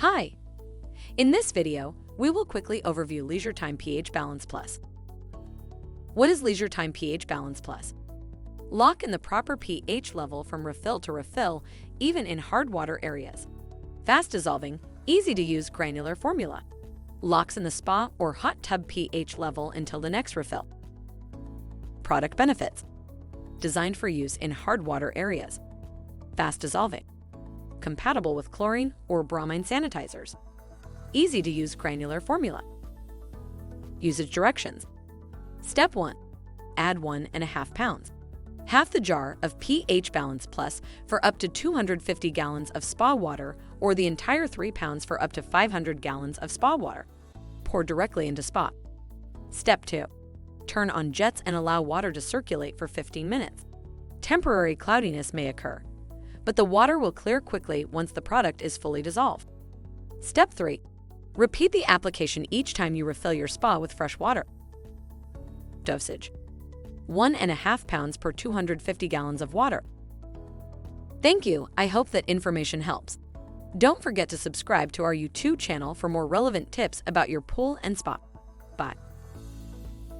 Hi! In this video, we will quickly overview Leisure Time pH Balance Plus. What is Leisure Time pH Balance Plus? Lock in the proper pH level from refill to refill, even in hard water areas. Fast dissolving, easy to use granular formula. Locks in the spa or hot tub pH level until the next refill. Product benefits. Designed for use in hard water areas. Fast dissolving. Compatible with chlorine or bromine sanitizers. Easy to use granular formula. Usage directions. Step 1. Add 1.5 pounds. Half the jar of pH Balance Plus for up to 250 gallons of spa water, or the entire 3 pounds for up to 500 gallons of spa water. Pour directly into spa. Step 2. Turn on jets and allow water to circulate for 15 minutes. Temporary cloudiness may occur, but the water will clear quickly once the product is fully dissolved. Step 3. Repeat the application each time you refill your spa with fresh water. Dosage: 1.5 pounds per 250 gallons of water. Thank you. I hope that information helps. Don't forget to subscribe to our YouTube channel for more relevant tips about your pool and spa. Bye.